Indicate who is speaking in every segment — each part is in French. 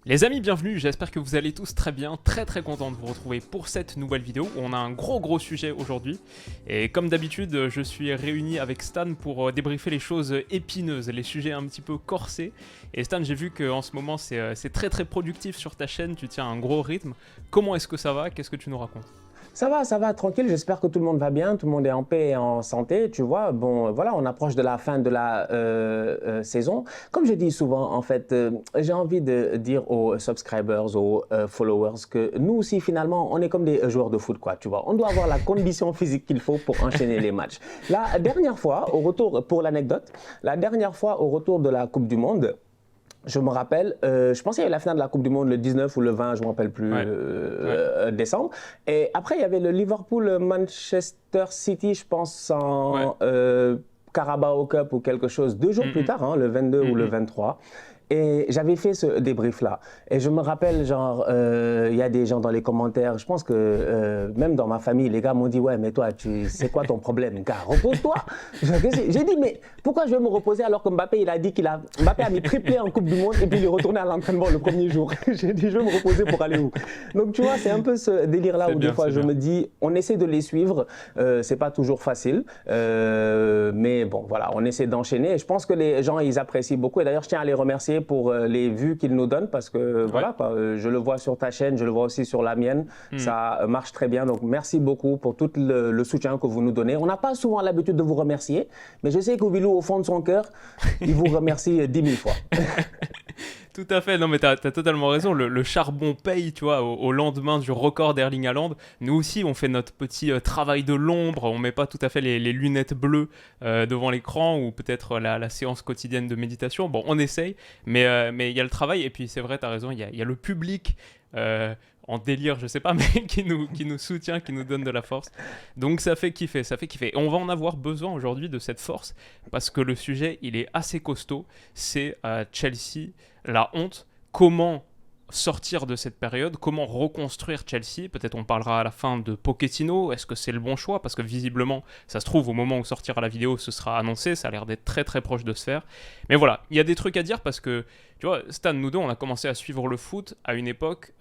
Speaker 1: Les amis, bienvenue, j'espère que vous allez tous très bien, très content de vous retrouver pour cette nouvelle vidéo où on a un gros sujet aujourd'hui. Et comme d'habitude, je suis réuni avec Stan pour débriefer les choses épineuses, les sujets un petit peu corsés. Et Stan, j'ai vu qu'en ce moment c'est très productif sur ta chaîne, tu tiens un gros rythme. Comment est-ce que ça va? Qu'est-ce que tu nous racontes?
Speaker 2: Ça va, tranquille. J'espère que tout le monde va bien, tout le monde est en paix et en santé. Tu vois, bon, voilà, on approche de la fin de la saison. Comme je dis souvent, en fait, j'ai envie de dire aux subscribers, aux followers que nous aussi, finalement, on est comme des joueurs de foot, quoi. Tu vois, on doit avoir la condition physique qu'il faut pour enchaîner les matchs. La dernière fois, au retour, pour l'anecdote, la dernière fois au retour de la Coupe du Monde. Je me rappelle, je pense qu'il y avait la finale de la Coupe du Monde le 19 ou le 20, je ne me rappelle plus, décembre. Et après, il y avait le Liverpool-Manchester City, je pense, en Carabao Cup ou quelque chose, 2 jours plus tard, hein, le 22 ou le 23. Et j'avais fait ce débrief-là. Et je me rappelle, genre, il y a des gens dans les commentaires, je pense que même dans ma famille, les gars m'ont dit « Ouais, mais toi, c'est quoi ton problème, gars? Repose-toi !» J'ai dit « Mais pourquoi je vais me reposer alors que Mbappé, il a dit Mbappé a mis triplé en Coupe du Monde et puis il est retourné à l'entraînement le premier jour. » J'ai dit « Je vais me reposer pour aller où ?» Donc, tu vois, c'est un peu ce délire-là où des fois, je me dis, on essaie de les suivre, c'est pas toujours facile, mais bon, voilà, on essaie d'enchaîner. Et je pense que les gens, ils apprécient beaucoup. Et d'ailleurs, je tiens à les remercier pour les vues qu'ils nous donnent parce que voilà, quoi, je le vois sur ta chaîne, je le vois aussi sur la mienne, ça marche très bien. Donc merci beaucoup pour tout le soutien que vous nous donnez. On n'a pas souvent l'habitude de vous remercier, mais je sais qu'Ovilou, au fond de son cœur, il vous remercie 10 000 fois.
Speaker 1: Tout à fait, non mais t'as totalement raison, le charbon paye, tu vois, au lendemain du record d'Erling Haaland. Nous aussi, on fait notre petit travail de l'ombre, on met pas tout à fait les lunettes bleues devant l'écran ou peut-être la séance quotidienne de méditation. Bon, on essaye, mais il y a le travail et puis c'est vrai, t'as raison, il y a le public en délire, je sais pas, mais qui nous soutient, qui nous donne de la force. Donc ça fait kiffer, ça fait kiffer. Et on va en avoir besoin aujourd'hui de cette force parce que le sujet, il est assez costaud. C'est Chelsea, la honte. Comment sortir de cette période? Comment reconstruire Chelsea? Peut-être on parlera à la fin de Pochettino. Est-ce que c'est le bon choix? Parce que visiblement, ça se trouve, au moment où sortira la vidéo, ce sera annoncé. Ça a l'air d'être très proche de se faire. Mais voilà, il y a des trucs à dire parce que, tu vois, Stan, nous deux, on a commencé à suivre le foot à une époque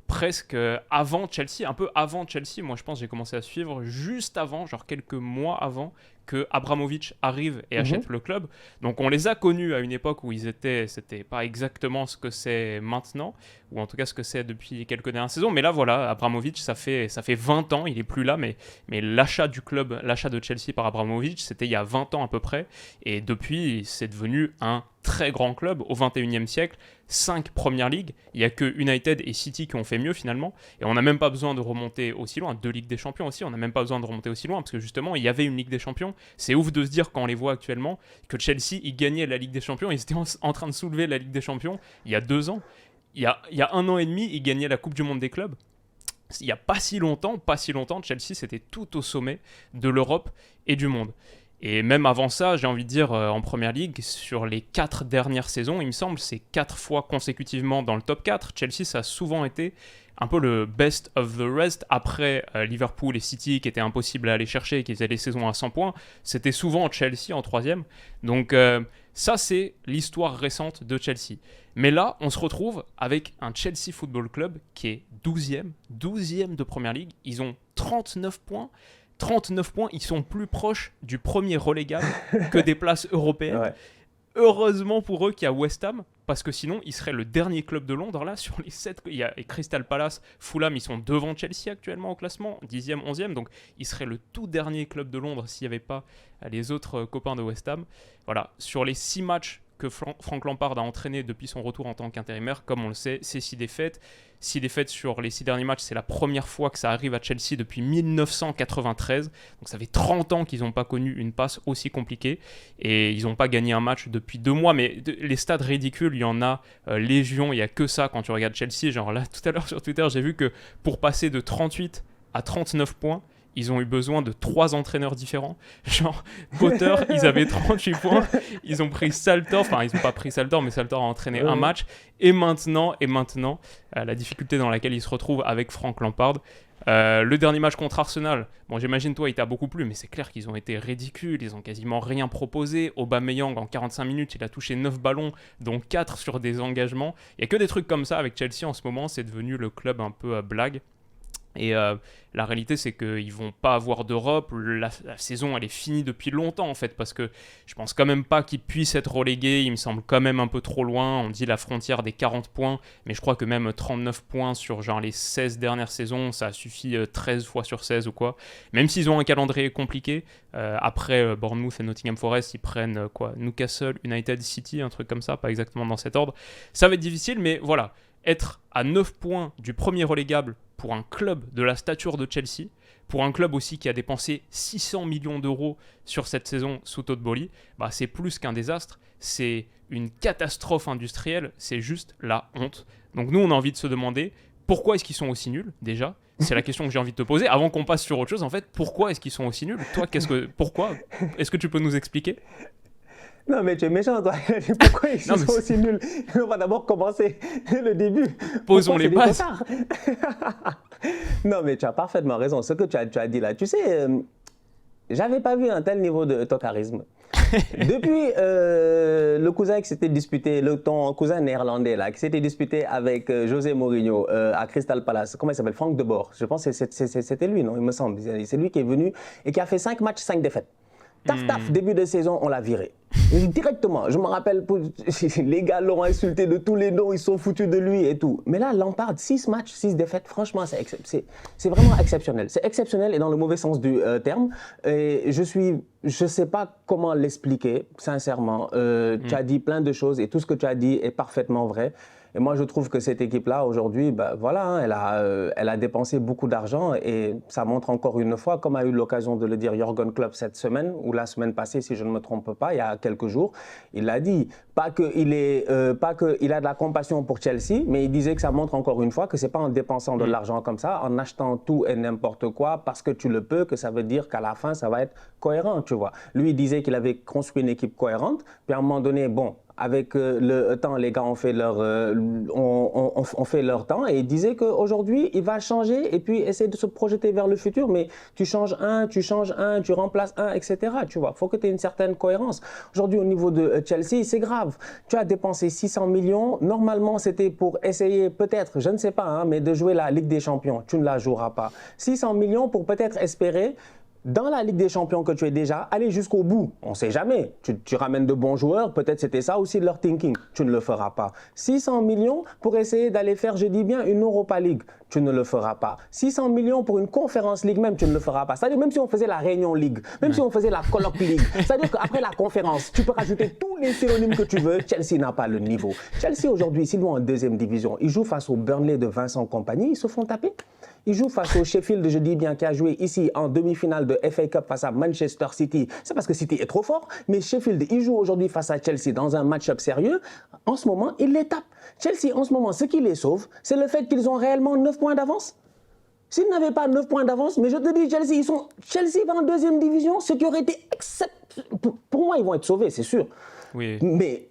Speaker 1: presque avant Chelsea, un peu avant Chelsea. Moi, je pense que j'ai commencé à suivre juste avant, genre quelques mois avant que Abramovich arrive et achète le club. Donc on les a connus à une époque où c'était pas exactement ce que c'est maintenant, ou en tout cas ce que c'est depuis quelques dernières saisons. Mais là voilà, Abramovich, ça fait 20 ans, il est plus là, mais l'achat du club, l'achat de Chelsea par Abramovich, c'était il y a 20 ans à peu près. Et depuis, c'est devenu un très grand club au 21e siècle, 5 Première Ligue, il n'y a que United et City qui ont fait mieux finalement, et on n'a même pas besoin de remonter aussi loin, 2 Ligues des Champions aussi, on n'a même pas besoin de remonter aussi loin, parce que justement, il y avait une Ligue des Champions. C'est ouf de se dire, quand on les voit actuellement, que Chelsea, ils gagnaient la Ligue des Champions, ils étaient en train de soulever la Ligue des Champions il y a 2 ans. Il y a 1 an et demi, ils gagnaient la Coupe du Monde des clubs. Il n'y a pas si longtemps, Chelsea, c'était tout au sommet de l'Europe et du monde. Et même avant ça, j'ai envie de dire, en Première Ligue, sur les 4 dernières saisons, il me semble, c'est 4 fois consécutivement dans le top 4. Chelsea, ça a souvent été un peu le best of the rest. Après Liverpool et City, qui étaient impossibles à aller chercher, qui faisaient les saisons à 100 points, c'était souvent Chelsea en 3e. Donc ça, c'est l'histoire récente de Chelsea. Mais là, on se retrouve avec un Chelsea Football Club qui est 12e de Première Ligue. Ils ont 39 points. 39 points, ils sont plus proches du premier relégable que des places européennes. Ouais. Heureusement pour eux qu'il y a West Ham, parce que sinon, ils seraient le dernier club de Londres. Là, sur les 7, il y a Crystal Palace, Fulham, ils sont devant Chelsea actuellement au classement, 10e, 11e. Donc, ils seraient le tout dernier club de Londres s'il n'y avait pas les autres copains de West Ham. Voilà, sur les 6 matchs que Frank Lampard a entraîné depuis son retour en tant qu'intérimaire, comme on le sait, c'est 6 défaites. 6 défaites sur les 6 derniers matchs, c'est la première fois que ça arrive à Chelsea depuis 1993. Donc ça fait 30 ans qu'ils n'ont pas connu une passe aussi compliquée. Et ils n'ont pas gagné un match depuis 2 mois. Mais les stats ridicules, il y en a légion. Il n'y a que ça quand tu regardes Chelsea. Genre là, tout à l'heure sur Twitter, j'ai vu que pour passer de 38 à 39 points, ils ont eu besoin de 3 entraîneurs différents. Genre, Potter, ils avaient 38 points. Ils ont pris Saltor. Enfin, ils n'ont pas pris Saltor, mais Saltor a entraîné un match. Et maintenant, la difficulté dans laquelle ils se retrouvent avec Frank Lampard. Le dernier match contre Arsenal, bon, j'imagine toi il t'a beaucoup plu, mais c'est clair qu'ils ont été ridicules, ils ont quasiment rien proposé. Aubameyang en 45 minutes il a touché 9 ballons dont 4 sur des engagements. Il n'y a que des trucs comme ça avec Chelsea en ce moment, c'est devenu le club un peu blague. Et la réalité, c'est qu'ils ne vont pas avoir d'Europe. La saison, elle est finie depuis longtemps, en fait, parce que je pense quand même pas qu'ils puissent être relégués. Il me semble quand même un peu trop loin. On dit la frontière des 40 points, mais je crois que même 39 points sur genre les 16 dernières saisons, ça suffit 13 fois sur 16 ou quoi. Même s'ils ont un calendrier compliqué, après Bournemouth et Nottingham Forest, ils prennent Newcastle, United City, un truc comme ça, pas exactement dans cet ordre. Ça va être difficile, mais voilà. Être à 9 points du premier relégable pour un club de la stature de Chelsea, pour un club aussi qui a dépensé 600 millions d'euros sur cette saison sous Todd Boehly, c'est plus qu'un désastre, c'est une catastrophe industrielle, c'est juste la honte. Donc nous, on a envie de se demander pourquoi est-ce qu'ils sont aussi nuls, déjà ? C'est la question que j'ai envie de te poser. Avant qu'on passe sur autre chose, en fait, pourquoi est-ce qu'ils sont aussi nuls ? Toi, pourquoi ? Est-ce que tu peux nous expliquer ?
Speaker 2: Non, mais tu es méchant, toi. Pourquoi ils sont aussi nuls ? On va d'abord commencer le début.
Speaker 1: Posons les bases.
Speaker 2: Non, mais tu as parfaitement raison. Ce que tu as dit là, tu sais, j'avais pas vu un tel niveau de tocarisme. Depuis le cousin qui s'était disputé, ton cousin néerlandais là, qui s'était disputé avec José Mourinho à Crystal Palace, comment il s'appelle ? Franck de Boer. Je pense que c'était lui, non ? Il me semble. C'est lui qui est venu et qui a fait 5 matchs, 5 défaites. Taf, début de saison, on l'a viré. Directement, je me rappelle, les gars l'ont insulté de tous les noms, ils sont foutus de lui et tout. Mais là, Lampard, 6 matchs, 6 défaites, franchement, c'est vraiment exceptionnel. C'est exceptionnel et dans le mauvais sens du terme. Et je sais pas comment l'expliquer, sincèrement. Tu as dit plein de choses et tout ce que tu as dit est parfaitement vrai. Et moi, je trouve que cette équipe-là, aujourd'hui, elle a dépensé beaucoup d'argent et ça montre encore une fois, comme a eu l'occasion de le dire Jürgen Klopp cette semaine ou la semaine passée, si je ne me trompe pas, il y a quelques jours, il l'a dit. Pas qu'il a de la compassion pour Chelsea, mais il disait que ça montre encore une fois que c'est pas en dépensant de l'argent comme ça, en achetant tout et n'importe quoi parce que tu le peux, que ça veut dire qu'à la fin, ça va être cohérent, tu vois. Lui, il disait qu'il avait construit une équipe cohérente, puis à un moment donné, bon, avec le temps, les gars ont fait leur temps et il disait qu'aujourd'hui, il va changer et puis essayer de se projeter vers le futur, mais tu changes un, tu remplaces un, etc. Tu vois, il faut que tu aies une certaine cohérence. Aujourd'hui, au niveau de Chelsea, c'est grave. Tu as dépensé 600 millions. Normalement, c'était pour essayer peut-être, je ne sais pas, mais de jouer la Ligue des Champions. Tu ne la joueras pas. 600 millions pour peut-être espérer dans la Ligue des Champions que tu es déjà, aller jusqu'au bout. On ne sait jamais. Tu ramènes de bons joueurs, peut-être c'était ça aussi leur thinking. Tu ne le feras pas. 600 millions pour essayer d'aller faire, je dis bien, une Europa League. Tu ne le feras pas. 600 millions pour une Conference League même, tu ne le feras pas. C'est-à-dire même si on faisait la Réunion League, même si on faisait la Colloque League, c'est-à-dire qu'après la conférence, tu peux rajouter tous les synonymes que tu veux, Chelsea n'a pas le niveau. Chelsea aujourd'hui, s'ils vont en deuxième division, ils jouent face au Burnley de Vincent Kompany, ils se font taper. Ils jouent face au Sheffield, je dis bien, qui a joué ici en demi-finale de FA Cup face à Manchester City. C'est parce que City est trop fort, mais Sheffield, il joue aujourd'hui face à Chelsea dans un match-up sérieux. En ce moment, ils les tapent. Chelsea, en ce moment, ce qui les sauve, c'est le fait qu'ils ont réellement 9 points d'avance. S'ils n'avaient pas 9 points d'avance, mais je te dis, Chelsea va en deuxième division, ce qui aurait été pour moi, ils vont être sauvés, c'est sûr.
Speaker 1: Oui.
Speaker 2: Mais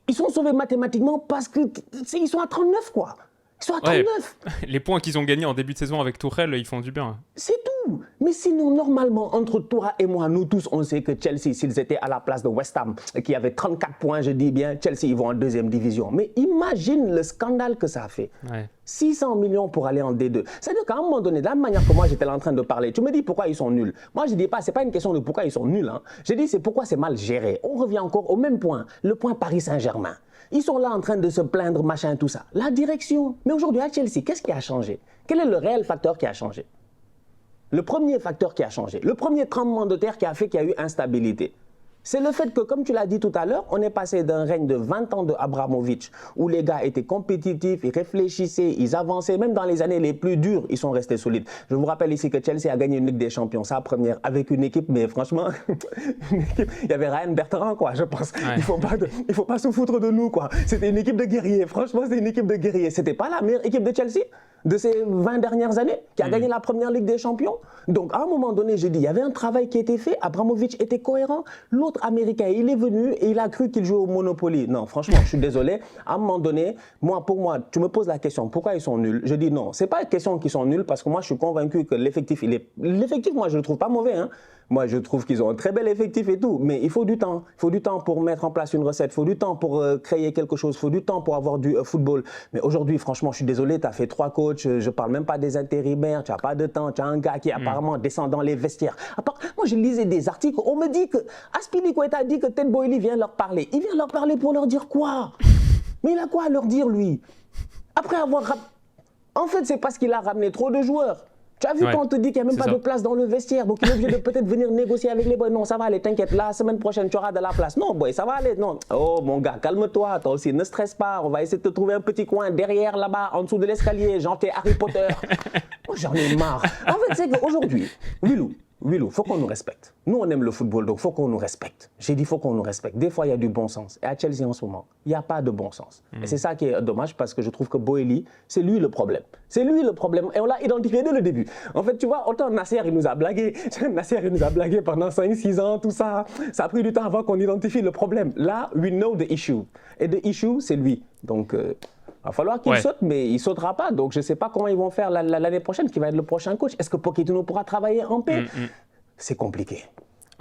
Speaker 2: ils sont sauvés mathématiquement parce qu'ils sont à 39, quoi. Ils sont à 39.
Speaker 1: Ouais, les points qu'ils ont gagnés en début de saison avec Tuchel, ils font du bien.
Speaker 2: C'est tout. Mais sinon, normalement, entre toi et moi, nous tous, on sait que Chelsea, s'ils étaient à la place de West Ham, qui avait 34 points, je dis bien, Chelsea, ils vont en deuxième division. Mais imagine le scandale que ça a fait.
Speaker 1: Ouais.
Speaker 2: 600 millions pour aller en D2. C'est-à-dire qu'à un moment donné, de la manière que moi j'étais en train de parler, tu me dis pourquoi ils sont nuls. Moi je dis pas, c'est pas une question de pourquoi ils sont nuls. Je dis c'est pourquoi c'est mal géré. On revient encore au même point, le point Paris Saint-Germain. Ils sont là en train de se plaindre, machin, tout ça. La direction. Mais aujourd'hui à Chelsea, qu'est-ce qui a changé? Quel est le réel facteur qui a changé? Le premier facteur qui a changé, le premier tremblement de terre qui a fait qu'il y a eu instabilité, c'est le fait que, comme tu l'as dit tout à l'heure, on est passé d'un règne de 20 ans de Abramovich, où les gars étaient compétitifs, ils réfléchissaient, ils avançaient, même dans les années les plus dures, ils sont restés solides. Je vous rappelle ici que Chelsea a gagné une Ligue des Champions, sa première, avec une équipe, mais franchement, il y avait Ryan Bertrand, quoi, je pense. Ouais. Il faut pas se foutre de nous, quoi. C'était une équipe de guerriers, franchement, c'était une équipe de guerriers. C'était pas la meilleure équipe de Chelsea? de ces 20 dernières années, qui a gagné la première Ligue des Champions. Donc, à un moment donné, j'ai dit, il y avait un travail qui était fait, Abramovich était cohérent. L'autre Américain, il est venu et il a cru qu'il jouait au Monopoly. Non, franchement, je suis désolé. À un moment donné, pour moi, tu me poses la question, pourquoi ils sont nuls? Je dis non, c'est pas une question qu'ils sont nuls, parce que moi, je suis convaincu que l'effectif, moi, je le trouve pas mauvais, hein. Moi, je trouve qu'ils ont un très bel effectif et tout, mais il faut du temps. Il faut du temps pour mettre en place une recette, il faut du temps pour créer quelque chose, il faut du temps pour avoir du football. Mais aujourd'hui, franchement, je suis désolé, tu as fait 3 coachs, je ne parle même pas des intérimaires, tu n'as pas de temps, tu as un gars qui apparemment descend dans les vestiaires. Moi, je lisais des articles, on me dit que Aspilicueta a dit que Ted Boehly vient leur parler. Il vient leur parler pour leur dire quoi? Mais il a quoi à leur dire, lui? Après avoir... En fait, c'est parce qu'il a ramené trop de joueurs. Tu as vu quand on te dit qu'il n'y a même pas de place dans le vestiaire, donc il est obligé de peut-être venir négocier avec les boys. Non, ça va aller, t'inquiète, la semaine prochaine, tu auras de la place. Non, boy, ça va aller. Non. Oh, mon gars, calme-toi, toi aussi, ne stresse pas. On va essayer de te trouver un petit coin derrière, là-bas, en dessous de l'escalier, genre t'es Harry Potter. Oh, j'en ai marre. En fait, c'est qu'aujourd'hui, Willou, faut qu'on nous respecte. Nous, on aime le football, donc faut qu'on nous respecte. J'ai dit, faut qu'on nous respecte. Des fois, il y a du bon sens. Et à Chelsea, en ce moment, il n'y a pas de bon sens. Et c'est ça qui est dommage, parce que je trouve que Boehly, c'est lui le problème. C'est lui le problème. Et on l'a identifié dès le début. En fait, tu vois, autant Nasser, il nous a blagué. Nasser, il nous a blagué pendant 5-6 ans, tout ça. Ça a pris du temps avant qu'on identifie le problème. Là, we know the issue. Et the issue, c'est lui. Donc... il va falloir qu'il saute, mais il ne sautera pas. Donc, je ne sais pas comment ils vont faire l'année prochaine, qui va être le prochain coach. Est-ce que Pochettino pourra travailler en paix? C'est compliqué.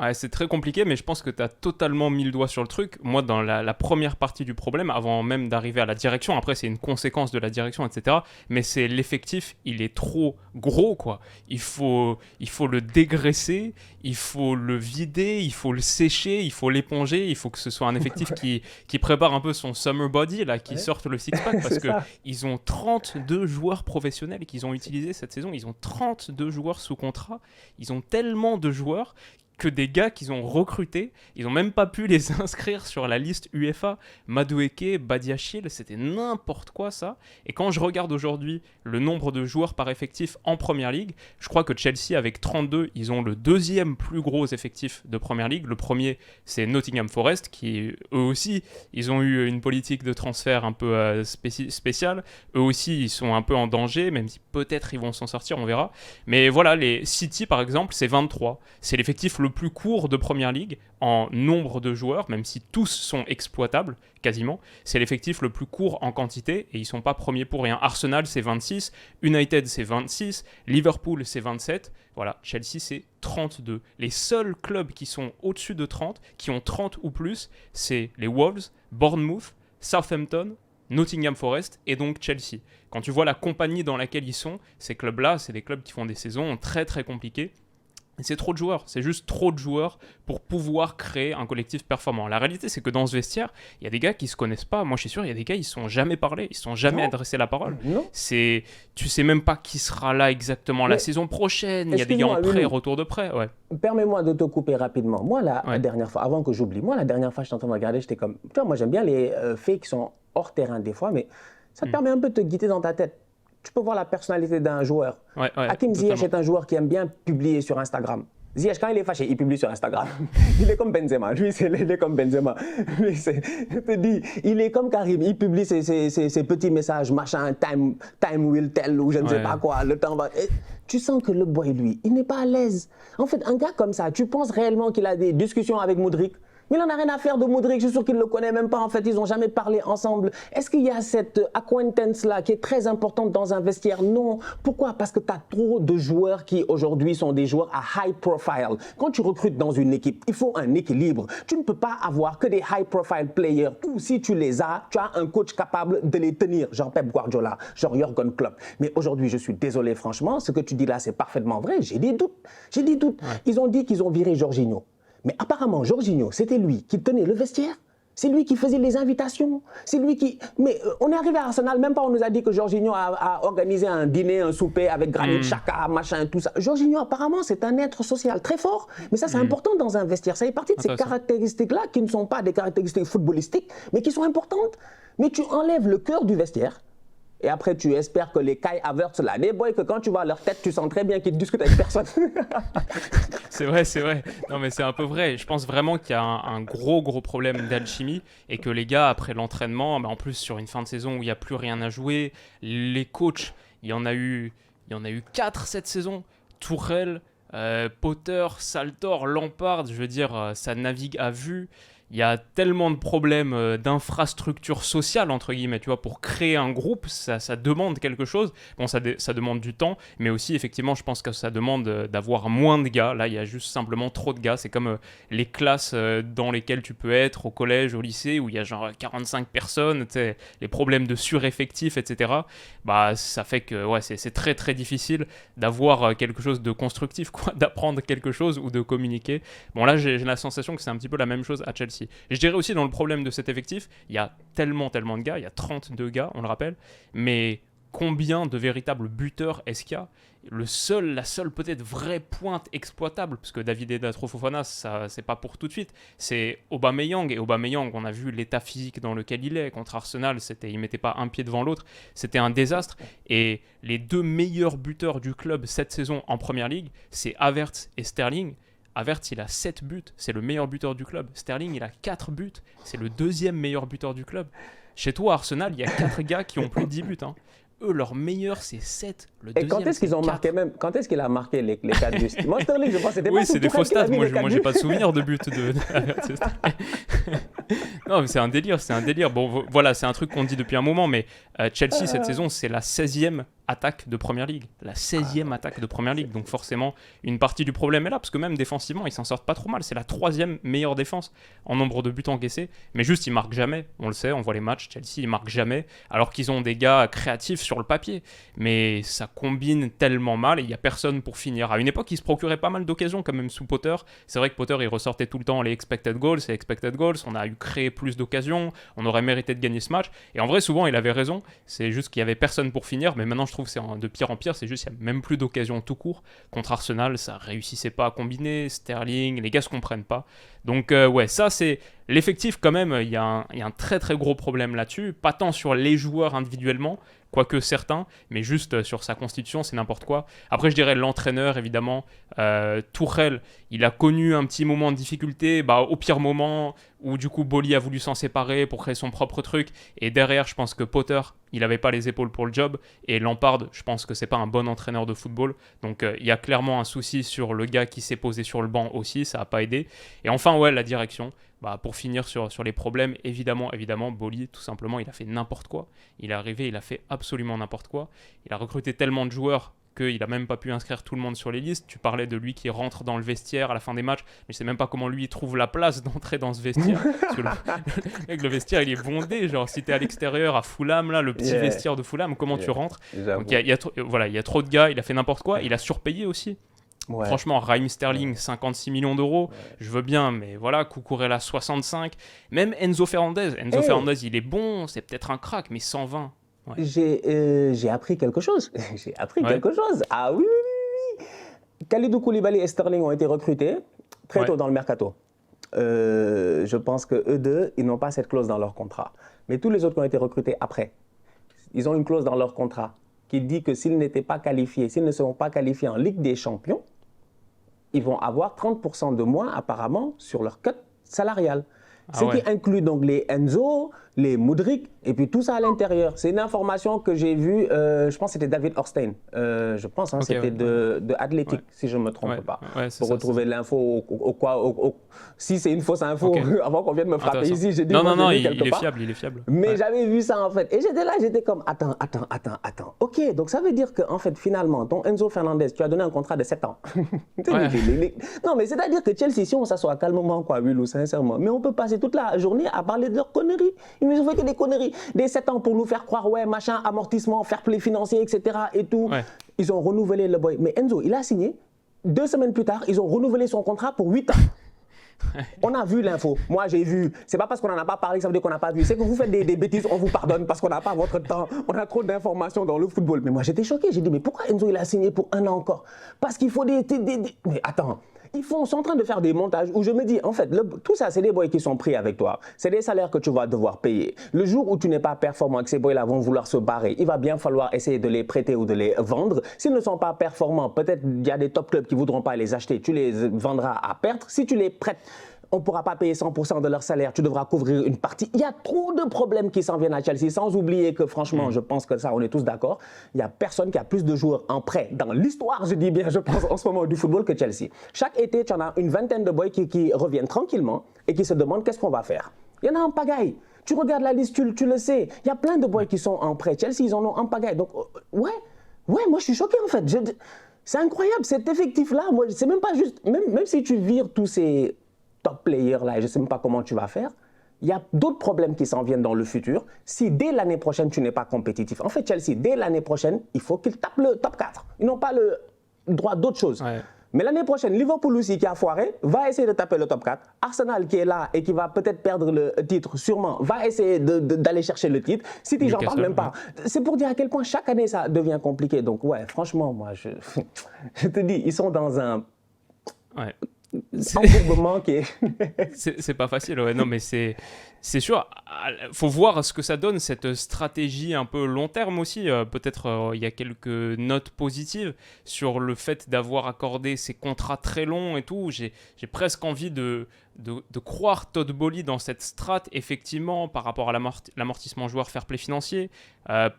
Speaker 1: Ouais, c'est très compliqué, mais je pense que tu as totalement mis le doigt sur le truc. Moi, dans la première partie du problème, avant même d'arriver à la direction, après c'est une conséquence de la direction, etc. Mais c'est l'effectif, il est trop gros, quoi. Il faut le dégraisser, il faut le vider, il faut le sécher, il faut l'éponger, il faut que ce soit un effectif qui prépare un peu son summer body, là, qui sorte le six-pack, parce qu'ils ont 32 joueurs professionnels qu'ils ont utilisés cette saison. Ils ont 32 joueurs sous contrat. Ils ont tellement de joueurs que des gars qu'ils ont recrutés, ils n'ont même pas pu les inscrire sur la liste UEFA. Madueke, Badiachil, c'était n'importe quoi ça. Et quand je regarde aujourd'hui le nombre de joueurs par effectif en Première Ligue, je crois que Chelsea avec 32, ils ont le deuxième plus gros effectif de Première Ligue. Le premier, c'est Nottingham Forest, qui eux aussi, ils ont eu une politique de transfert un peu spéciale. Eux aussi, ils sont un peu en danger, même si peut-être ils vont s'en sortir, on verra. Mais voilà, les City par exemple, c'est 23. C'est l'effectif le plus court de Première Ligue en nombre de joueurs, même si tous sont exploitables, quasiment. C'est l'effectif le plus court en quantité, et ils ne sont pas premiers pour rien. Arsenal, c'est 26, United, c'est 26, Liverpool, c'est 27. Voilà, Chelsea, c'est 32. Les seuls clubs qui sont au-dessus de 30, qui ont 30 ou plus, c'est les Wolves, Bournemouth, Southampton, Nottingham Forest et donc Chelsea. Quand tu vois la compagnie dans laquelle ils sont, ces clubs-là, c'est des clubs qui font des saisons très très compliquées. Et c'est trop de joueurs, c'est juste trop de joueurs pour pouvoir créer un collectif performant. La réalité, c'est que dans ce vestiaire, il y a des gars qui se connaissent pas. Moi, je suis sûr, il y a des gars, ils ne se sont jamais parlé, ils ne se sont jamais adressé la parole.
Speaker 2: Non.
Speaker 1: Tu sais même pas qui sera là exactement la saison prochaine. Il y a des gars en prêt, retour de prêt. Ouais.
Speaker 2: Permets-moi de te couper rapidement. Moi, la dernière fois, avant que j'oublie, la dernière fois, je t'entends regarder, j'étais comme... Tu vois, moi, j'aime bien les faits qui sont hors terrain des fois, mais ça te permet un peu de te guider dans ta tête. Tu peux voir la personnalité d'un joueur. Hakim Ziyech est un joueur qui aime bien publier sur Instagram. Ziyech, quand il est fâché, il publie sur Instagram. Il est comme Benzema. Lui, il est comme Benzema. Lui, je te dis, il est comme Karim. Il publie ses petits messages, machin, time will tell, ou je ne sais pas quoi, le temps va... Et tu sens que le boy, lui, il n'est pas à l'aise. En fait, un gars comme ça, tu penses réellement qu'il a des discussions avec Modric? Mais il n'en a rien à faire de Modric, je suis sûr qu'il ne le connaît même pas. En fait, ils n'ont jamais parlé ensemble. Est-ce qu'il y a cette acquaintance-là qui est très importante dans un vestiaire? Non. Pourquoi? Parce que tu as trop de joueurs qui, aujourd'hui, sont des joueurs à high profile. Quand tu recrutes dans une équipe, il faut un équilibre. Tu ne peux pas avoir que des high profile players. Ou si tu les as, tu as un coach capable de les tenir. Genre Pep Guardiola, genre Jürgen Klopp. Mais aujourd'hui, je suis désolé, franchement, ce que tu dis là, c'est parfaitement vrai. J'ai des doutes. Ils ont dit qu'ils ont viré Jorginho. Mais apparemment, Jorginho, c'était lui qui tenait le vestiaire. C'est lui qui faisait les invitations. C'est lui qui... Mais on est arrivé à Arsenal, même pas on nous a dit que Jorginho a organisé un dîner, un souper avec Granit Xhaka, machin, tout ça. Jorginho, apparemment, c'est un être social très fort. Mais ça, c'est important dans un vestiaire. Ça fait partie de ces caractéristiques-là qui ne sont pas des caractéristiques footballistiques, mais qui sont importantes. Mais tu enlèves le cœur du vestiaire. Et après, tu espères que les Kai Havertz, là, les boys, que quand tu vois leur tête, tu sens très bien qu'ils discutent avec personne.
Speaker 1: C'est vrai. Non, mais c'est un peu vrai. Je pense vraiment qu'il y a un gros problème d'alchimie et que les gars, après l'entraînement, en plus sur une fin de saison où il n'y a plus rien à jouer, les coachs, il y en a eu 4 cette saison. Tourelle, Potter, Saltor, Lampard, je veux dire, ça navigue à vue. Il y a tellement de problèmes d'infrastructure sociale, entre guillemets, tu vois, pour créer un groupe, ça demande quelque chose. Bon, ça demande du temps, mais aussi, effectivement, je pense que ça demande d'avoir moins de gars. Là, il y a juste simplement trop de gars. C'est comme les classes dans lesquelles tu peux être au collège, au lycée, où il y a genre 45 personnes, tu sais, les problèmes de sureffectif, etc. Bah, ça fait que ouais, c'est très, très difficile d'avoir quelque chose de constructif, quoi, d'apprendre quelque chose ou de communiquer. Bon, là, j'ai la sensation que c'est un petit peu la même chose à Chelsea. Et je dirais aussi dans le problème de cet effectif, il y a tellement de gars, il y a 32 gars, on le rappelle, mais combien de véritables buteurs est-ce qu'il y a ? La seule peut-être vraie pointe exploitable, parce que David Datro Fofana, ça c'est pas pour tout de suite, c'est Aubameyang. Et Aubameyang, on a vu l'état physique dans lequel il est. Contre Arsenal, il mettait pas un pied devant l'autre, c'était un désastre. Et les 2 meilleurs buteurs du club cette saison en Première Ligue, c'est Havertz et Sterling. Havertz, il a 7 buts, c'est le meilleur buteur du club. Sterling, il a 4 buts, c'est le 2e meilleur buteur du club. Chez toi, Arsenal, il y a 4 gars qui ont plus de 10 buts. Hein. Eux, leur meilleur, c'est 7. Le
Speaker 2: et quand est-ce qu'ils ont marqué même? Quand est-ce qu'il a marqué les 4 buts? Moi, Sterling, je pense que c'était pas.
Speaker 1: Oui, c'est des faux stats. Moi, j'ai pas de souvenir de but de Non, mais c'est un délire. Bon, voilà, c'est un truc qu'on dit depuis un moment, mais Chelsea, cette saison, c'est la 16e attaque de Première Ligue. La 16e attaque de Première Ligue. Donc forcément, une partie du problème est là, parce que même défensivement, ils s'en sortent pas trop mal. C'est la 3e meilleure défense en nombre de buts encaissés. Mais juste, ils marquent jamais. On le sait, on voit les matchs. Chelsea, ils marquent jamais, alors qu'ils ont des gars créatifs sur le papier. Mais ça combine tellement mal et il n'y a personne pour finir. À une époque, ils se procuraient pas mal d'occasions quand même sous Potter. C'est vrai que Potter, il ressortait tout le temps les expected goals. On a eu créé plus d'occasions. On aurait mérité de gagner ce match. Et en vrai, souvent, il avait raison. C'est juste qu'il n'y avait personne pour finir. Mais maintenant, je trouve que c'est de pire en pire. C'est juste qu'il n'y a même plus d'occasions tout court. Contre Arsenal, ça réussissait pas à combiner. Sterling, les gars se comprennent pas. Donc ouais, ça c'est l'effectif quand même. Il y a un très très gros problème là-dessus. Pas tant sur les joueurs individuellement, quoique certains, mais juste sur sa constitution, c'est n'importe quoi. Après, je dirais l'entraîneur, évidemment. Tuchel, il a connu un petit moment de difficulté, au pire moment où du coup Boly a voulu s'en séparer pour créer son propre truc. Et derrière, je pense que Potter, il n'avait pas les épaules pour le job. Et Lampard, je pense que c'est pas un bon entraîneur de football. Donc il y a clairement un souci sur le gars qui s'est posé sur le banc aussi, ça n'a pas aidé. Et enfin, ouais, la direction. Pour finir sur les problèmes, évidemment, Boly, tout simplement, il a fait n'importe quoi. Il est arrivé, il a fait absolument n'importe quoi. Il a recruté tellement de joueurs qu'il n'a même pas pu inscrire tout le monde sur les listes. Tu parlais de lui qui rentre dans le vestiaire à la fin des matchs, mais je sais même pas comment lui trouve la place d'entrer dans ce vestiaire. Parce que le vestiaire, il est bondé. Genre, si t'es à l'extérieur, à Fulham, là, le petit vestiaire de Fulham, comment tu rentres? Donc, il y a trop de gars, il a fait n'importe quoi. Il a surpayé aussi. Ouais. Franchement, Raheem Sterling, 56 millions d'euros, je veux bien, mais voilà, Cucurella, 65. Même Enzo Fernandez, Fernandez, il est bon, c'est peut-être un crack, mais 120.
Speaker 2: Ouais. J'ai appris quelque chose. Quelque chose. Ah oui. Kalidou Koulibaly et Sterling ont été recrutés très tôt dans le mercato. Je pense que eux deux, ils n'ont pas cette clause dans leur contrat. Mais tous les autres qui ont été recrutés après, ils ont une clause dans leur contrat qui dit que s'ils ne seront pas qualifiés en Ligue des Champions, ils vont avoir 30% de moins apparemment sur leur cut salarial. Ce qui inclut donc les Enzo, les Mudryk, et puis tout ça à l'intérieur. C'est une information que j'ai vue, je pense que c'était David Orstein, c'était de Athletic, si je ne me trompe pas. Pour retrouver l'info, si c'est une fausse info, avant qu'on vienne me frapper ici, j'ai dit
Speaker 1: non, il est fiable.
Speaker 2: Mais j'avais vu ça en fait, et j'étais comme, attends. Ok, donc ça veut dire que en fait, finalement, ton Enzo Fernandez, tu as donné un contrat de 7 ans. Non, mais c'est-à-dire que Chelsea, si on s'assoit calmement, Willou, sincèrement, mais on peut passer toute la journée à parler de leurs conneries. Ils nous ont fait que des conneries. Des 7 ans pour nous faire croire, machin, amortissement, fair play financier, etc. et tout. Ouais. Ils ont renouvelé le boy. Mais Enzo, il a signé. 2 semaines plus tard, ils ont renouvelé son contrat pour 8 ans. On a vu l'info. Moi, j'ai vu. C'est pas parce qu'on n'en a pas parlé que ça veut dire qu'on n'a pas vu. C'est que vous faites des bêtises, on vous pardonne parce qu'on n'a pas votre temps. On a trop d'informations dans le football. Mais moi, j'étais choqué. J'ai dit, mais pourquoi Enzo, il a signé pour 1 an encore? Parce qu'il faut des... Mais attends. Ils sont en train de faire des montages où je me dis, en fait, tout ça, c'est des boys qui sont pris avec toi. C'est des salaires que tu vas devoir payer. Le jour où tu n'es pas performant et que ces boys-là vont vouloir se barrer, il va bien falloir essayer de les prêter ou de les vendre. S'ils ne sont pas performants, peut-être il y a des top clubs qui ne voudront pas les acheter. Tu les vendras à perte. Si tu les prêtes on ne pourra pas payer 100% de leur salaire, tu devras couvrir une partie. Il y a trop de problèmes qui s'en viennent à Chelsea, sans oublier que franchement, je pense que ça, on est tous d'accord, il n'y a personne qui a plus de joueurs en prêt dans l'histoire, je dis bien, je pense en ce moment du football que Chelsea. Chaque été, tu en as une vingtaine de boys qui reviennent tranquillement et qui se demandent qu'est-ce qu'on va faire. Il y en a en pagaille. Tu regardes la liste, tu le sais. Il y a plein de boys qui sont en prêt. Chelsea, ils en ont en pagaille. Donc, ouais, moi je suis choqué en fait. C'est incroyable, cet effectif-là. Moi, c'est même pas juste. Même si tu vires tous ces top players-là, et je ne sais même pas comment tu vas faire, il y a d'autres problèmes qui s'en viennent dans le futur. Si dès l'année prochaine, tu n'es pas compétitif. En fait, Chelsea, dès l'année prochaine, il faut qu'ils tapent le top 4. Ils n'ont pas le droit d'autre chose. Ouais. Mais l'année prochaine, Liverpool aussi, qui a foiré, va essayer de taper le top 4. Arsenal, qui est là et qui va peut-être perdre le titre, sûrement, va essayer d'aller chercher le titre. City, j'en parle même pas. C'est pour dire à quel point chaque année, ça devient compliqué. Donc, ouais, franchement, moi, je te dis, ils sont dans un...
Speaker 1: Ouais.
Speaker 2: embourbement qui est...
Speaker 1: c'est pas facile, ouais. Non, mais c'est sûr. Faut voir ce que ça donne, cette stratégie un peu long terme aussi. Peut-être il y a quelques notes positives sur le fait d'avoir accordé ces contrats très longs et tout. J'ai presque envie de croire Todd Boehly dans cette strat, effectivement, par rapport à l'amortissement joueur fair play financier.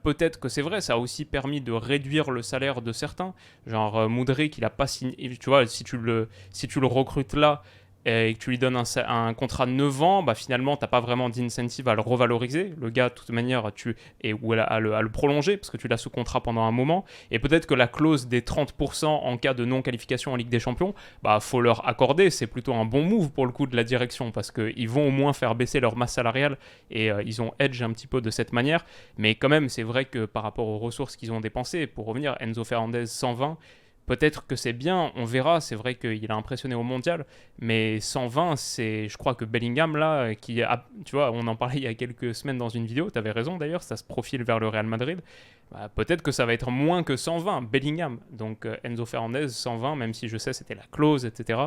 Speaker 1: Peut-être que c'est vrai, ça a aussi permis de réduire le salaire de certains. Genre Mudryk, il a pas signé. Tu vois, si tu le recrutes là, et que tu lui donnes un contrat de 9 ans, bah finalement, tu n'as pas vraiment d'incentive à le revaloriser. Le gars, de toute manière, ou à le prolonger, parce que tu l'as sous contrat pendant un moment. Et peut-être que la clause des 30% en cas de non-qualification en Ligue des Champions, bah faut leur accorder. C'est plutôt un bon move pour le coup de la direction, parce qu'ils vont au moins faire baisser leur masse salariale, et ils ont edge un petit peu de cette manière. Mais quand même, c'est vrai que par rapport aux ressources qu'ils ont dépensées, pour revenir, Enzo Fernandez 120, peut-être que c'est bien, on verra. C'est vrai qu'il a impressionné au mondial, mais 120, je crois que Bellingham, là, tu vois, on en parlait il y a quelques semaines dans une vidéo, tu avais raison d'ailleurs, ça se profile vers le Real Madrid. Bah, peut-être que ça va être moins que 120, Bellingham. Donc Enzo Fernandez, 120, même si je sais c'était la clause, etc.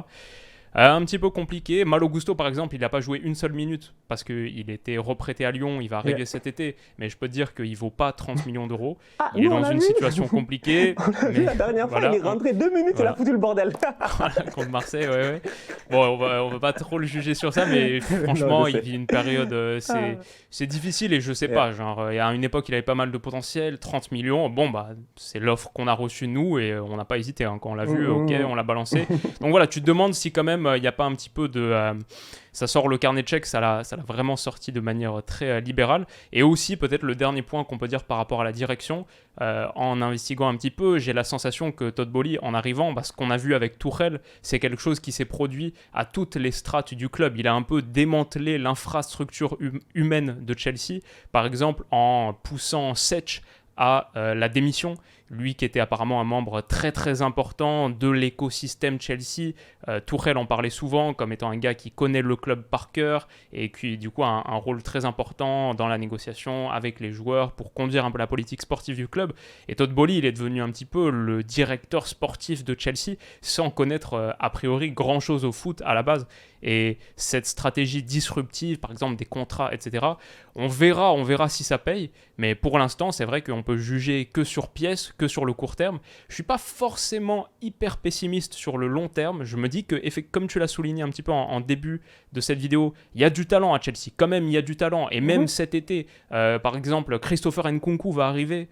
Speaker 1: Un petit peu compliqué. Malo Gusto, par exemple, il n'a pas joué une seule minute parce qu'il était reprêté à Lyon, il va arriver cet été. Mais je peux te dire qu'il ne vaut pas 30 millions d'euros. Il est dans une situation compliquée.
Speaker 2: La dernière fois, il est rentré 2 minutes, il a foutu le bordel.
Speaker 1: Contre Marseille, ouais. Bon, on va pas trop le juger sur ça, mais franchement, il vit une période... c'est difficile et je sais pas. Genre, à une époque, il avait pas mal de potentiel. 30 millions, bon, bah, c'est l'offre qu'on a reçue, nous, et on n'a pas hésité. Hein. Quand on l'a vu, ok, on l'a balancé. Donc voilà, tu te demandes si quand même il n'y a pas un petit peu de... ça sort le carnet de chèques, ça l'a vraiment sorti de manière très libérale. Et aussi, peut-être le dernier point qu'on peut dire par rapport à la direction, en investiguant un petit peu, j'ai la sensation que Todd Boehly, en arrivant, parce qu'on a vu avec Tuchel, c'est quelque chose qui s'est produit à toutes les strates du club. Il a un peu démantelé l'infrastructure humaine de Chelsea, par exemple en poussant Sech à la démission. Lui qui était apparemment un membre très très important de l'écosystème Chelsea. Tuchel en parlait souvent comme étant un gars qui connaît le club par cœur et qui du coup a un rôle très important dans la négociation avec les joueurs pour conduire un peu la politique sportive du club. Et Todd Boehly, il est devenu un petit peu le directeur sportif de Chelsea sans connaître a priori grand chose au foot à la base. Et cette stratégie disruptive, par exemple des contrats, etc., on verra si ça paye. Mais pour l'instant, c'est vrai qu'on peut juger que sur pièce, que sur le court terme. Je ne suis pas forcément hyper pessimiste sur le long terme. Je me dis que, comme tu l'as souligné un petit peu en début de cette vidéo, il y a du talent à Chelsea. Quand même, il y a du talent. Et même cet été, par exemple, Christopher Nkunku va arriver.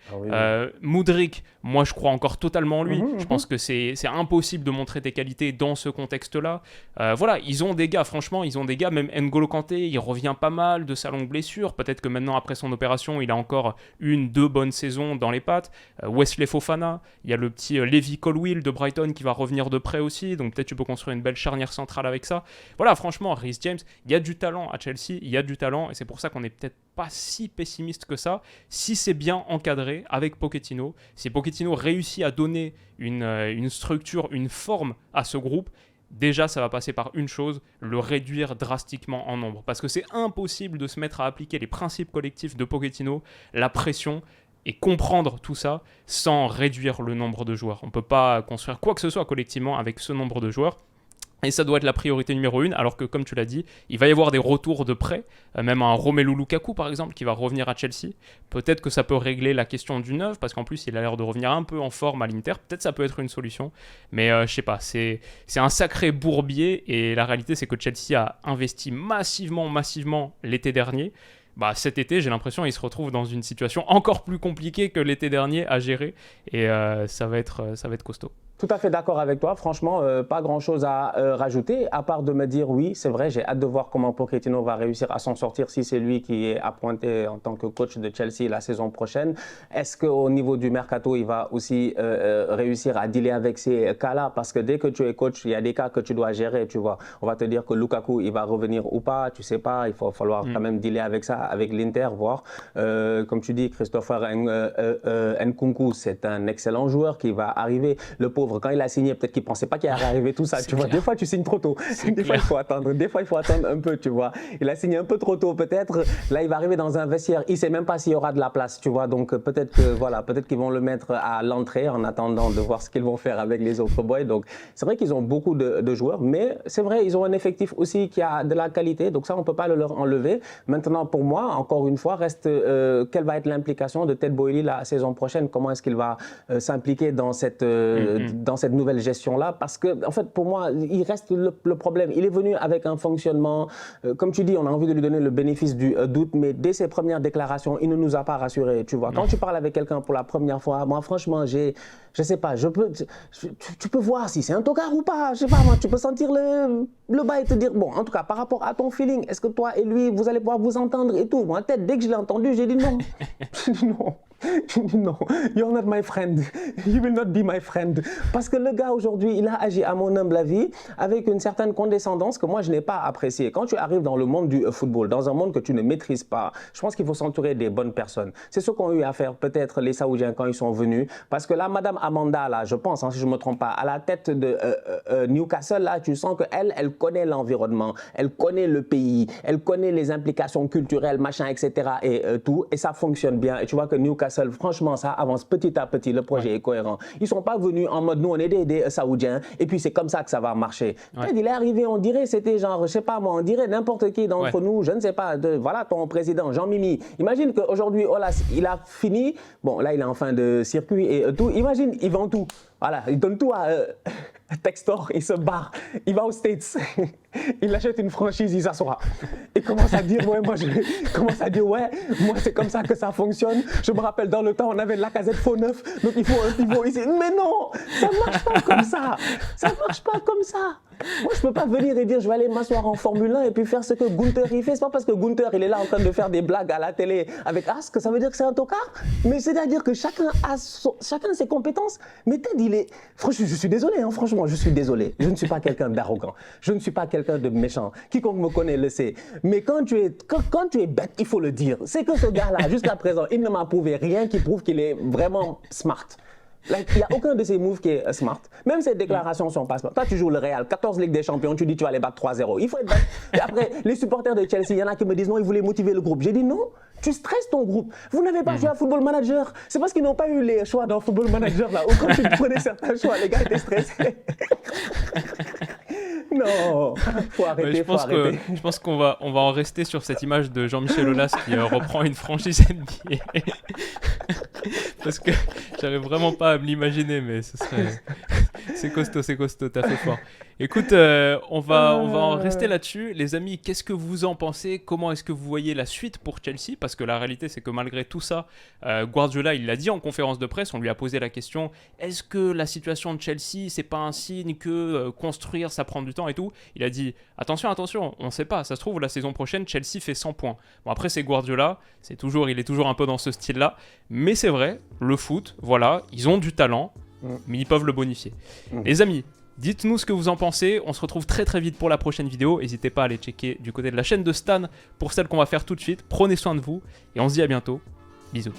Speaker 1: Mudryk, moi, je crois encore totalement en lui. Je pense que c'est impossible de montrer tes qualités dans ce contexte-là. Voilà, ils ont des gars, franchement, même N'Golo Kanté, il revient pas mal de sa longue blessure. Peut-être que maintenant, après son opération, il a encore 1-2 bonnes saisons dans les pattes. Wesley Fofana, il y a le petit Levi Colwill de Brighton qui va revenir de près aussi, donc peut-être tu peux construire une belle charnière centrale avec ça. Voilà, franchement, Reece James, il y a du talent à Chelsea, il y a du talent, et c'est pour ça qu'on n'est peut-être pas si pessimiste que ça, si c'est bien encadré avec Pochettino, si Pochettino réussit à donner une structure, une forme à ce groupe. Déjà, ça va passer par une chose, le réduire drastiquement en nombre. Parce que c'est impossible de se mettre à appliquer les principes collectifs de Pochettino, la pression, et comprendre tout ça sans réduire le nombre de joueurs. On ne peut pas construire quoi que ce soit collectivement avec ce nombre de joueurs. Et ça doit être la priorité numéro 1, alors que comme tu l'as dit, il va y avoir des retours de prêt, même un Romelu Lukaku par exemple, qui va revenir à Chelsea. Peut-être que ça peut régler la question du neuf, parce qu'en plus il a l'air de revenir un peu en forme à l'Inter. Peut-être ça peut être une solution, mais je sais pas, c'est un sacré bourbier, et la réalité c'est que Chelsea a investi massivement l'été dernier. Bah, cet été, j'ai l'impression qu'il se retrouve dans une situation encore plus compliquée que l'été dernier à gérer, et ça va être costaud.
Speaker 2: Tout à fait d'accord avec toi. Franchement, pas grand-chose à rajouter, à part de me dire oui, c'est vrai, j'ai hâte de voir comment Pochettino va réussir à s'en sortir si c'est lui qui est appointé en tant que coach de Chelsea la saison prochaine. Est-ce qu'au niveau du mercato, il va aussi réussir à dealer avec ces cas-là? Parce que dès que tu es coach, il y a des cas que tu dois gérer, tu vois. On va te dire que Lukaku, il va revenir ou pas, tu sais pas. Il va falloir quand même dealer avec ça, avec l'Inter, voir. Comme tu dis, Christopher Nkunku, c'est un excellent joueur qui va arriver. Le pauvre, quand il a signé, peut-être qu'il ne pensait pas qu'il allait arriver tout ça, tu vois. Des fois, tu signes trop tôt. Des fois, il faut attendre. Des fois, il faut attendre un peu, tu vois. Il a signé un peu trop tôt, peut-être. Là, il va arriver dans un vestiaire. Il ne sait même pas s'il y aura de la place, tu vois. Donc, peut-être qu'ils vont le mettre à l'entrée en attendant de voir ce qu'ils vont faire avec les autres boys. Donc, c'est vrai qu'ils ont beaucoup de joueurs, mais c'est vrai, ils ont un effectif aussi qui a de la qualité. Donc, ça, on ne peut pas le leur enlever. Maintenant, pour moi, encore une fois, reste quelle va être l'implication de Ted Boehly la saison prochaine? Comment est-ce qu'il va s'impliquer dans cette nouvelle gestion-là? Parce que, en fait, pour moi, il reste le problème. Il est venu avec un fonctionnement, comme tu dis, on a envie de lui donner le bénéfice du doute, mais dès ses premières déclarations, il ne nous a pas rassurés, tu vois. Quand tu parles avec quelqu'un pour la première fois, moi, franchement, je sais pas, tu peux voir si c'est un tocard ou pas, je sais pas, moi, tu peux sentir le bas et te dire, bon, en tout cas, par rapport à ton feeling, est-ce que toi et lui, vous allez pouvoir vous entendre et tout? Moi, tête, dès que je l'ai entendu, j'ai dit non. J'ai dit non. Non, you're not my friend. You will not be my friend. Parce que le gars aujourd'hui, il a agi à mon humble avis avec une certaine condescendance que moi je n'ai pas appréciée. Quand tu arrives dans le monde du football, dans un monde que tu ne maîtrises pas, je pense qu'il faut s'entourer des bonnes personnes. C'est ce qu'ont eu à faire peut-être les Saoudiens quand ils sont venus. Parce que là, Madame Amanda, là, je pense, si je ne me trompe pas, à la tête de Newcastle, là, tu sens qu'elle connaît l'environnement, elle connaît le pays, elle connaît les implications culturelles, machin, etc. et tout. Et ça fonctionne bien. Et tu vois que Newcastle, franchement, ça avance petit à petit, le projet est cohérent. Ils ne sont pas venus en mode, nous, on est des Saoudiens, et puis c'est comme ça que ça va marcher. Il est arrivé, on dirait, c'était genre, je sais pas moi, on dirait n'importe qui d'entre nous, je ne sais pas, voilà ton président, Jean-Mimi. Imagine qu'aujourd'hui, Olas, il a fini, bon, là, il est en fin de circuit et tout. Imagine, il vend tout. Voilà, il donne tout à Textor, il se barre, il va aux States, il achète une franchise, il s'assoit. Il commence à dire, ouais, moi c'est comme ça que ça fonctionne. Je me rappelle, dans le temps, on avait Lacazette faux neuf, donc il faut un pivot ici. Mais non, ça ne marche pas comme ça. Ça ne marche pas comme ça. Moi, je ne peux pas venir et dire, je vais aller m'asseoir en Formule 1 et puis faire ce que Gunther il fait. C'est pas parce que Gunther, il est là en train de faire des blagues à la télé avec As que ça veut dire que c'est un tocard. Mais c'est-à-dire que chacun a ses compétences. Mais Ted, franchement, je suis désolé, hein, franchement, je suis désolé. Je ne suis pas quelqu'un d'arrogant. Je ne suis pas quelqu'un de méchant. Quiconque me connaît le sait. Mais quand tu es bête, il faut le dire. C'est que ce gars-là, jusqu'à présent, il ne m'a prouvé rien qui prouve qu'il est vraiment smart. Il n'y a aucun de ces moves qui est smart. Même ses déclarations sont pas smart. Toi, tu joues le Real, 14 Ligues des Champions, tu dis tu vas les battre 3-0. Il faut être bête. Et après, les supporters de Chelsea, il y en a qui me disent non, ils voulaient motiver le groupe. J'ai dit non, tu stresses ton groupe. Vous n'avez pas joué à Football Manager. C'est parce qu'ils n'ont pas eu les choix dans Football Manager là. Ou quand tu prenais certains choix, les gars étaient stressés. Non, faut arrêter,
Speaker 1: je pense qu'on va en rester sur cette image de Jean-Michel Aulas qui reprend une franchise NBA. Parce que j'arrive vraiment pas à me l'imaginer, mais ce serait... C'est costaud, t'as fait fort. Écoute, on va en rester là-dessus. Les amis, qu'est-ce que vous en pensez? Comment est-ce que vous voyez la suite pour Chelsea? Parce que la réalité, c'est que malgré tout ça, Guardiola, il l'a dit en conférence de presse, on lui a posé la question, est-ce que la situation de Chelsea, c'est pas un signe que construire, ça prend du temps et tout? Il a dit, attention, on sait pas, ça se trouve, la saison prochaine, Chelsea fait 100 points. Bon, après, c'est Guardiola, il est toujours un peu dans ce style-là, mais c'est vrai, le foot, voilà, ils ont du talent, mais ils peuvent le bonifier. Les amis, dites-nous ce que vous en pensez. On se retrouve très très vite pour la prochaine vidéo. N'hésitez pas à aller checker du côté de la chaîne de Stan pour celle qu'on va faire tout de suite. Prenez soin de vous et on se dit à bientôt. Bisous.